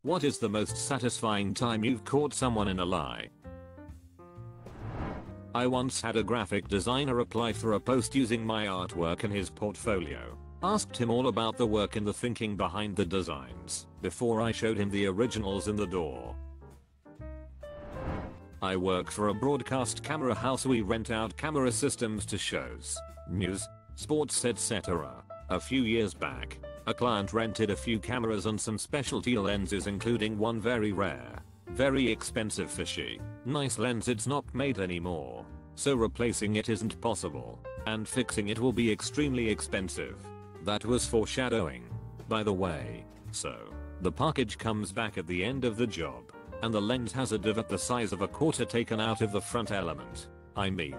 What is the most satisfying time you've caught someone in a lie? I once had a graphic designer apply for a post using my artwork in his portfolio. Asked him all about the work and the thinking behind the designs before I showed him the originals in the door. I work for a broadcast camera house. We rent out camera systems to shows, news, sports, etc. A few years back, a client rented a few cameras and some specialty lenses, including one very rare, very expensive fishy, nice lens. It's not made anymore, so replacing it isn't possible, and fixing it will be extremely expensive. That was foreshadowing, by the way. So, the package comes back at the end of the job, and the lens has a divot the size of a quarter taken out of the front element. I mean,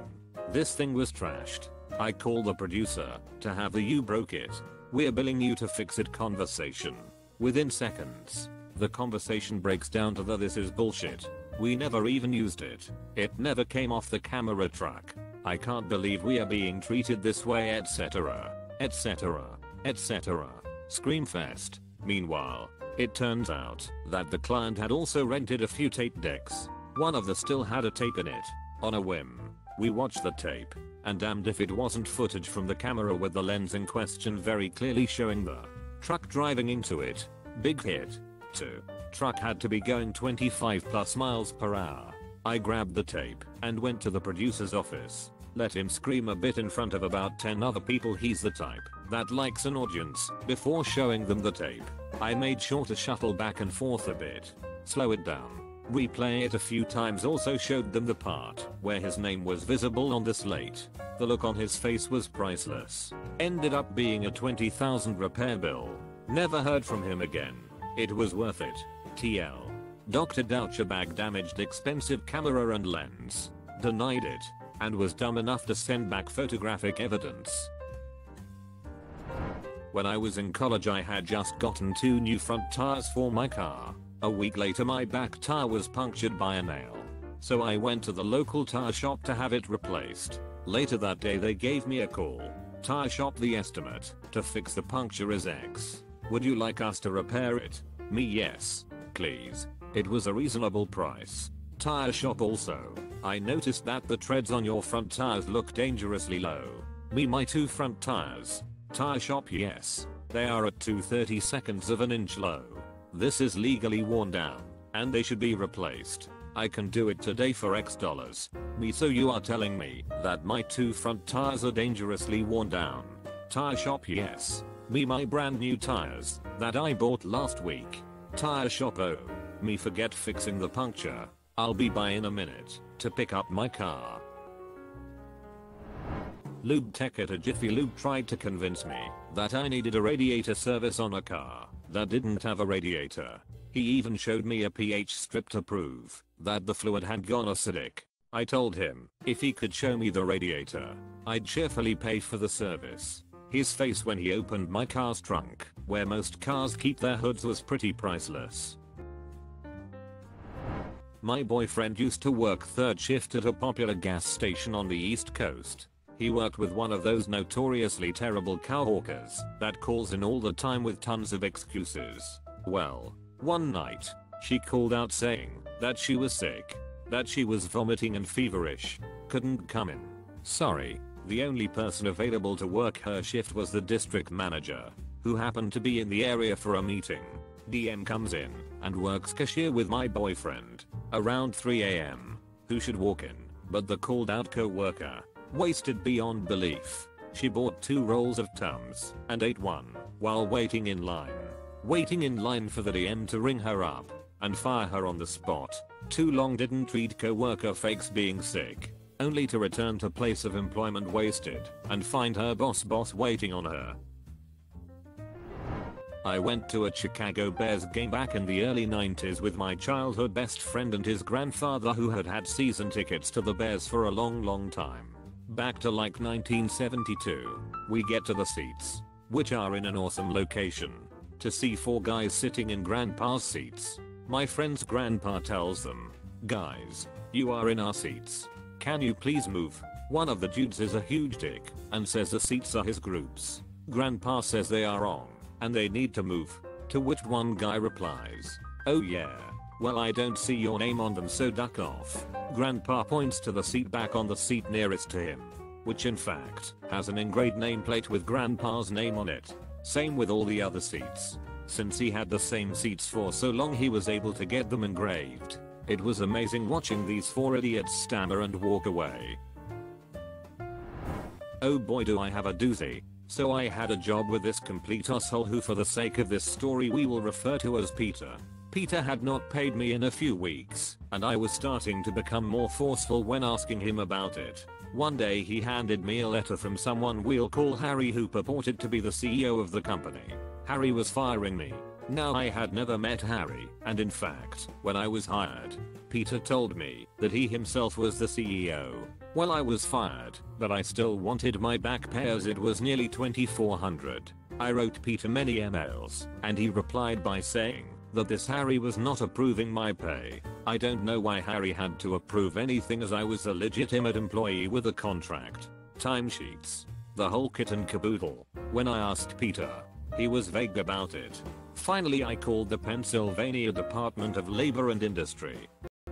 this thing was trashed. I called the producer to have the "you broke it, we're billing you to fix it" conversation. Within seconds, the conversation breaks down to the "this is bullshit, we never even used it, it never came off the camera truck, I can't believe we are being treated this way," etc. etc. etc. Screamfest. Meanwhile, it turns out that the client had also rented a few tape decks. One of them still had a tape in it. On a whim, we watched the tape, and damned if it wasn't footage from the camera with the lens in question very clearly showing the truck driving into it. Big hit. 2. Truck had to be going 25 plus miles per hour. I grabbed the tape and went to the producer's office. Let him scream a bit in front of about 10 other people. He's the type that likes an audience. Before showing them the tape, I made sure to shuffle back and forth a bit, slow it down, replay it a few times. Also showed them the part where his name was visible on the slate. The look on his face was priceless. Ended up being a $20,000 repair bill. Never heard from him again. It was worth it. TL. Dr. Douchebag damaged expensive camera and lens, denied it, and was dumb enough to send back photographic evidence. When I was in college, I had just gotten 2 new front tires for my car. A week later, my back tire was punctured by a nail, so I went to the local tire shop to have it replaced. Later that day, they gave me a call. Tire shop, the estimate to fix the puncture is X. Would you like us to repair it? Me, yes, please. It was a reasonable price. Tire shop, also, I noticed that the treads on your front tires look dangerously low. Me, my 2 front tires. Tire shop, yes, they are at 2/32 of an inch low. This is legally worn down, and they should be replaced. I can do it today for X dollars. Me, so you are telling me that my 2 front tires are dangerously worn down? Tire shop, yes. Me, my brand new tires that I bought last week. Tire shop, oh, me, forget fixing the puncture. I'll be by in a minute to pick up my car. Lube tech at a Jiffy Lube tried to convince me that I needed a radiator service on a car that didn't have a radiator. He even showed me a pH strip to prove that the fluid had gone acidic. I told him if he could show me the radiator, I'd cheerfully pay for the service. His face when he opened my car's trunk, where most cars keep their hoods, was pretty priceless. My boyfriend used to work 3rd shift at a popular gas station on the East Coast. He worked with one of those notoriously terrible cowhawkers that calls in all the time with tons of excuses. Well, one night, she called out saying that she was sick, that she was vomiting and feverish, couldn't come in. Sorry, the only person available to work her shift was the district manager, who happened to be in the area for a meeting. DM comes in and works cashier with my boyfriend around 3 AM, who should walk in, but the called out co-worker wasted beyond belief. She bought 2 rolls of Tums and ate one while waiting in line. Waiting in line for the DM to ring her up and fire her on the spot. Too long didn't read co-worker fakes being sick, only to return to place of employment wasted and find her boss waiting on her. I went to a Chicago Bears game back in the early 90s with my childhood best friend and his grandfather, who had had season tickets to the Bears for a long time. Back to like 1972. We get to the seats, which are in an awesome location, to see 4 guys sitting in grandpa's seats. My friend's grandpa tells them, "Guys, you are in our seats. Can you please move?" One of the dudes is a huge dick and says the seats are his group's. Grandpa says they are wrong and they need to move, to which one guy replies, Oh yeah. Well, I don't see your name on them, so duck off. Grandpa points to the seat back on the seat nearest to him, which in fact has an engraved nameplate with Grandpa's name on it. Same with all the other seats. Since he had the same seats for so long, he was able to get them engraved. It was amazing watching these four idiots stammer and walk away. Oh boy, do I have a doozy. So I had a job with this complete asshole who, for the sake of this story, we will refer to as Peter. Peter had not paid me in a few weeks, and I was starting to become more forceful when asking him about it. One day he handed me a letter from someone we'll call Harry, who purported to be the CEO of the company. Harry was firing me. Now, I had never met Harry, and in fact, when I was hired, Peter told me that he himself was the CEO. Well, I was fired, but I still wanted my back pay as it was nearly $2,400. I wrote Peter many emails, and he replied by saying that this Harry was not approving my pay. I don't know why Harry had to approve anything, as I was a legitimate employee with a contract, timesheets, the whole kit and caboodle. When I asked Peter, he was vague about it. Finally, I called the Pennsylvania Department of Labor and Industry.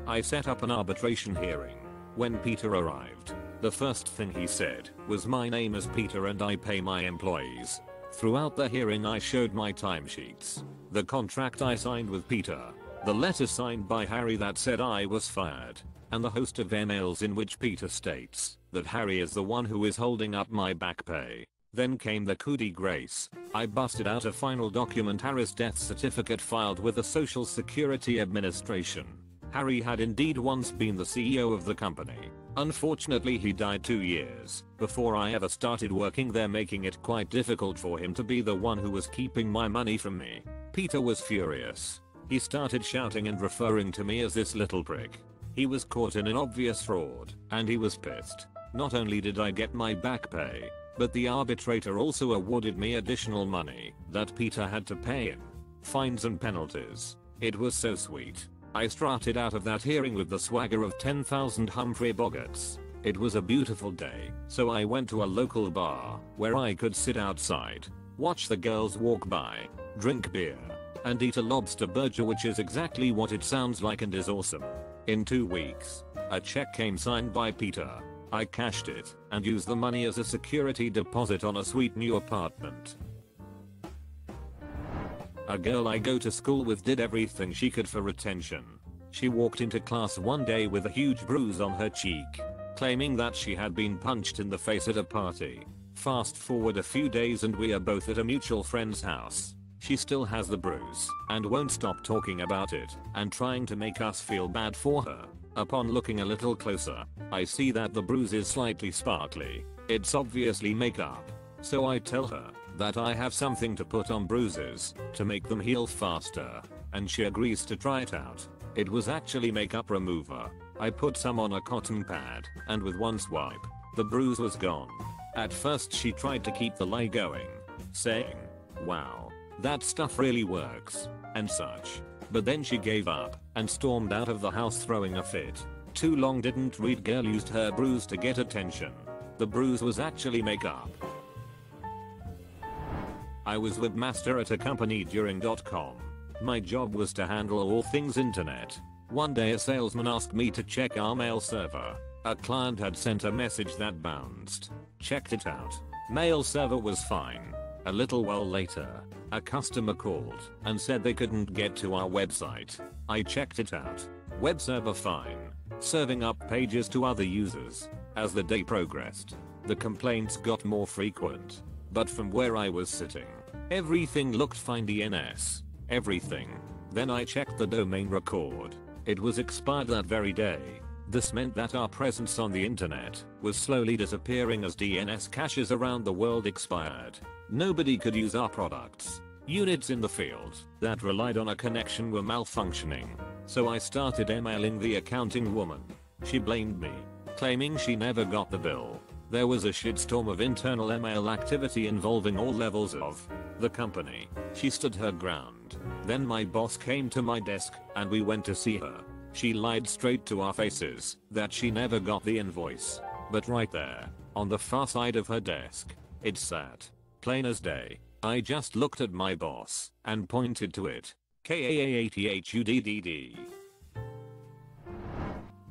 I set up an arbitration hearing. When Peter arrived, the first thing he said was, "My name is Peter and I pay my employees." Throughout the hearing, I showed my timesheets, the contract I signed with Peter, the letter signed by Harry that said I was fired, and the host of emails in which Peter states that Harry is the one who is holding up my back pay. Then came the coup de grace. I busted out a final document, Harry's death certificate filed with the Social Security Administration. Harry had indeed once been the CEO of the company. Unfortunately, he died 2 years before I ever started working there, making it quite difficult for him to be the one who was keeping my money from me. Peter was furious. He started shouting and referring to me as this little prick. He was caught in an obvious fraud, and he was pissed. Not only did I get my back pay, but the arbitrator also awarded me additional money that Peter had to pay him. Fines and penalties. It was so sweet. I strutted out of that hearing with the swagger of 10,000 Humphrey Bogarts. It was a beautiful day, so I went to a local bar where I could sit outside, watch the girls walk by, drink beer, and eat a lobster burger, which is exactly what it sounds like and is awesome. In 2 weeks, a check came signed by Peter. I cashed it and used the money as a security deposit on a sweet new apartment. A girl I go to school with did everything she could for retention. She walked into class one day with a huge bruise on her cheek, claiming that she had been punched in the face at a party. Fast forward a few days and we are both at a mutual friend's house. She still has the bruise and won't stop talking about it and trying to make us feel bad for her. Upon looking a little closer, I see that the bruise is slightly sparkly. It's obviously makeup. So I tell her that I have something to put on bruises to make them heal faster, and she agrees to try it out. It was actually makeup remover. I put some on a cotton pad, and with one swipe, the bruise was gone. At first she tried to keep the lie going, saying, "Wow, that stuff really works," and such. But then she gave up and stormed out of the house throwing a fit. Too long didn't read, girl used her bruise to get attention. The bruise was actually makeup. I was webmaster at a company during .com. My job was to handle all things internet. One day a salesman asked me to check our mail server. A client had sent a message that bounced. Checked it out. Mail server was fine. A little while later, a customer called and said they couldn't get to our website. I checked it out. Web server fine. Serving up pages to other users. As the day progressed, the complaints got more frequent. But from where I was sitting, everything looked fine. DNS. Everything. Then I checked the domain record. It was expired that very day. This meant that our presence on the internet was slowly disappearing as DNS caches around the world expired. Nobody could use our products. Units in the field that relied on a connection were malfunctioning. So I started emailing the accounting woman. She blamed me, claiming she never got the bill. There was a shitstorm of internal email activity involving all levels of the company. She stood her ground. Then my boss came to my desk and we went to see her. She lied straight to our faces that she never got the invoice. But right there, on the far side of her desk, it sat, plain as day. I just looked at my boss and pointed to it. KAAATHUDDD.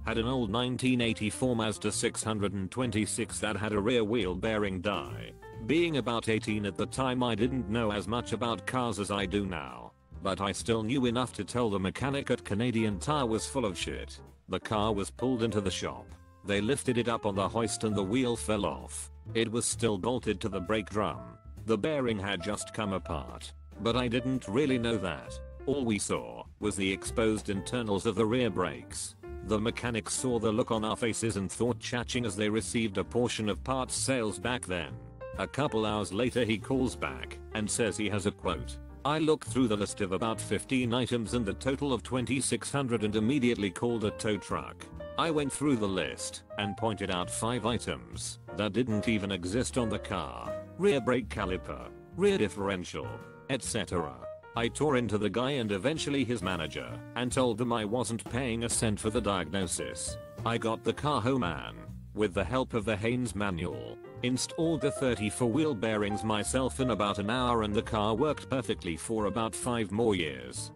Had an old 1984 Mazda 626 that had a rear wheel bearing die. Being about 18 at the time, I didn't know as much about cars as I do now, but I still knew enough to tell the mechanic at Canadian Tire was full of shit. The car was pulled into the shop. They lifted it up on the hoist and the wheel fell off. It was still bolted to the brake drum. The bearing had just come apart, but I didn't really know that. All we saw was the exposed internals of the rear brakes. The mechanics saw the look on our faces and thought cha-ching as they received a portion of parts sales back then. A couple hours later he calls back and says he has a quote. I looked through the list of about 15 items and the total of 2600 and immediately called a tow truck. I went through the list and pointed out 5 items that didn't even exist on the car. Rear brake caliper, rear differential, etc. I tore into the guy and eventually his manager and told them I wasn't paying a cent for the diagnosis. I got the car home and, with the help of the Haynes manual, installed the 34 wheel bearings myself in about an hour and the car worked perfectly for about 5 more years.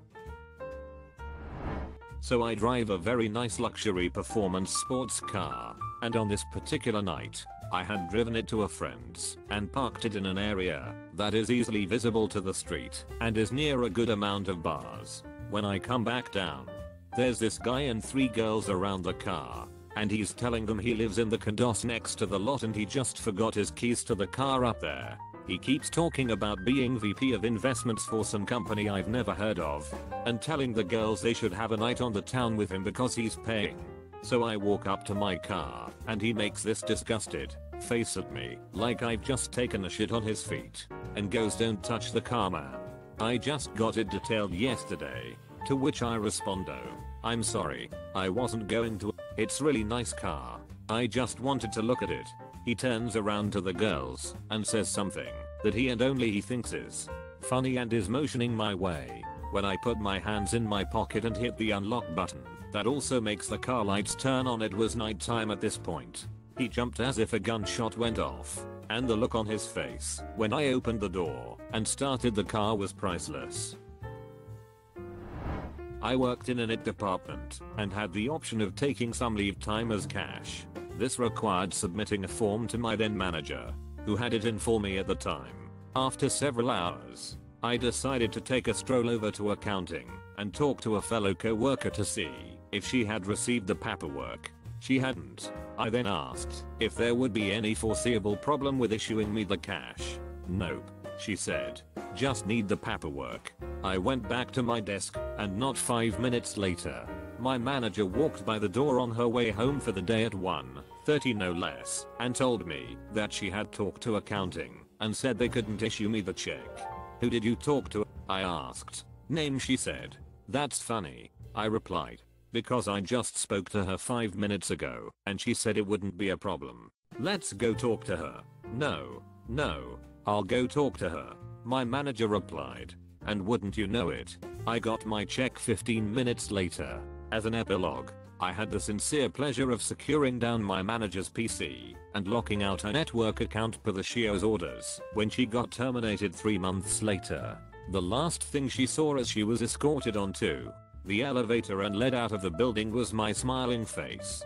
So I drive a very nice luxury performance sports car, and on this particular night, I had driven it to a friend's and parked it in an area that is easily visible to the street and is near a good amount of bars. When I come back down, there's this guy and 3 girls around the car, and he's telling them he lives in the condos next to the lot and he just forgot his keys to the car up there. He keeps talking about being VP of investments for some company I've never heard of, and telling the girls they should have a night on the town with him because he's paying. So I walk up to my car, and he makes this disgusted face at me, like I've just taken a shit on his feet, and goes, "Don't touch the car, man. I just got it detailed yesterday." To which I respond, "Oh, I'm sorry, I wasn't going to. It's really nice car. I just wanted to look at it." He turns around to the girls and says something that he and only he thinks is funny and is motioning my way. When I put my hands in my pocket and hit the unlock button, that also makes the car lights turn on. It was nighttime at this point. He jumped as if a gunshot went off, and the look on his face when I opened the door and started the car was priceless. I worked in an IT department and had the option of taking some leave time as cash. This required submitting a form to my then manager, who had it in for me at the time. After several hours, I decided to take a stroll over to accounting and talk to a fellow co-worker to see if she had received the paperwork. She hadn't. I then asked if there would be any foreseeable problem with issuing me the cash. "Nope," she said. "Just need the paperwork." I went back to my desk, and not 5 minutes later, my manager walked by the door on her way home for the day at 1:30 no less, and told me that she had talked to accounting and said they couldn't issue me the check. "Who did you talk to?" I asked. "Name," she said. "That's funny," I replied, "because I just spoke to her 5 minutes ago and she said it wouldn't be a problem. Let's go talk to her." No, I'll go talk to her," my manager replied. And wouldn't you know it, I got my check 15 minutes later. As an epilogue, I had the sincere pleasure of securing down my manager's PC and locking out her network account per the SHIO's orders when she got terminated 3 months later. The last thing she saw as she was escorted onto the elevator and led out of the building was my smiling face.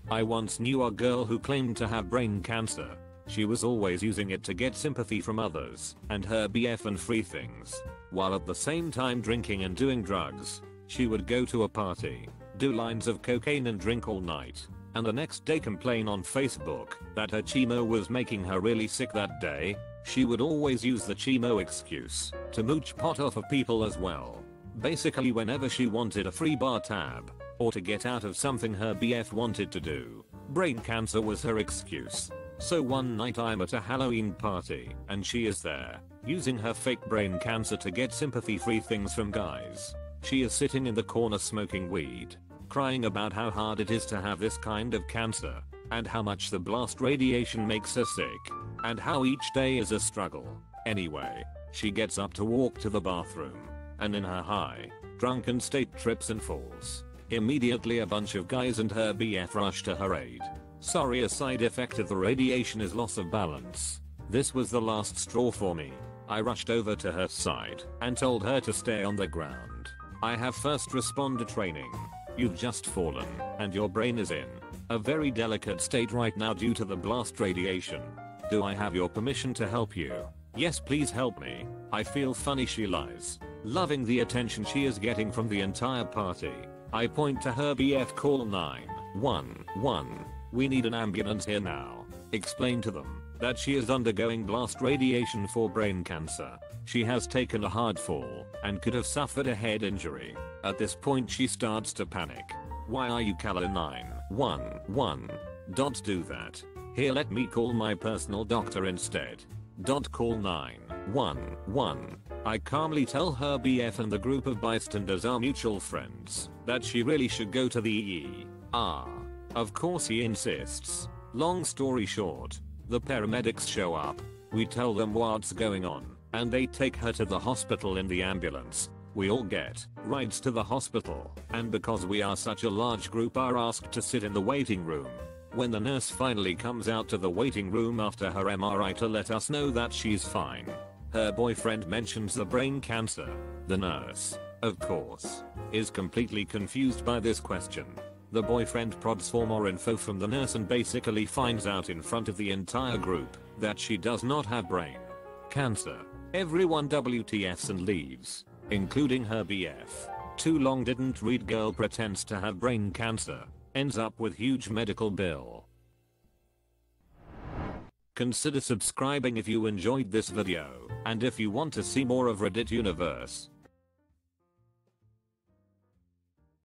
I once knew a girl who claimed to have brain cancer. She was always using it to get sympathy from others and her BF and free things, while at the same time drinking and doing drugs. She would go to a party, do lines of cocaine and drink all night, and the next day complain on Facebook that her chemo was making her really sick that day. She would always use the chemo excuse to mooch pot off of people as well. Basically whenever she wanted a free bar tab, or to get out of something her BF wanted to do, brain cancer was her excuse. So one night I'm at a Halloween party, and she is there, using her fake brain cancer to get sympathy-free things from guys. She is sitting in the corner smoking weed, crying about how hard it is to have this kind of cancer, and how much the blast radiation makes her sick, and how each day is a struggle. Anyway, she gets up to walk to the bathroom, and in her high, drunken state trips and falls. Immediately a bunch of guys and her BF rush to her aid. Sorry, a side effect of the radiation is loss of balance. This was the last straw for me. I rushed over to her side and told her to stay on the ground. I have first responder training. You've just fallen and your brain is in a very delicate state right now due to the blast radiation. Do I have your permission to help you? Yes, please help me. I feel funny, she lies, loving the attention she is getting from the entire party. I point to her BF, call 911. We need an ambulance here now. Explain to them that she is undergoing blast radiation for brain cancer. She has taken a hard fall and could have suffered a head injury. At this point she starts to panic. Why are you calling 911? Don't do that. Here, let me call my personal doctor instead. Don't call 911. I calmly tell her BF and the group of bystanders are mutual friends that she really should go to the ER. Of course he insists. Long story short, the paramedics show up. We tell them what's going on and they take her to the hospital in the ambulance. We all get rides to the hospital, and because we are such a large group are asked to sit in the waiting room. When the nurse finally comes out to the waiting room after her MRI to let us know that she's fine, her boyfriend mentions the brain cancer. The nurse, of course, is completely confused by this question. The boyfriend prods for more info from the nurse and basically finds out in front of the entire group that she does not have brain cancer. Everyone WTFs and leaves, including her BF. Too long didn't read, girl pretends to have brain cancer, ends up with huge medical bill. Consider subscribing if you enjoyed this video, and if you want to see more of Reddit Universe.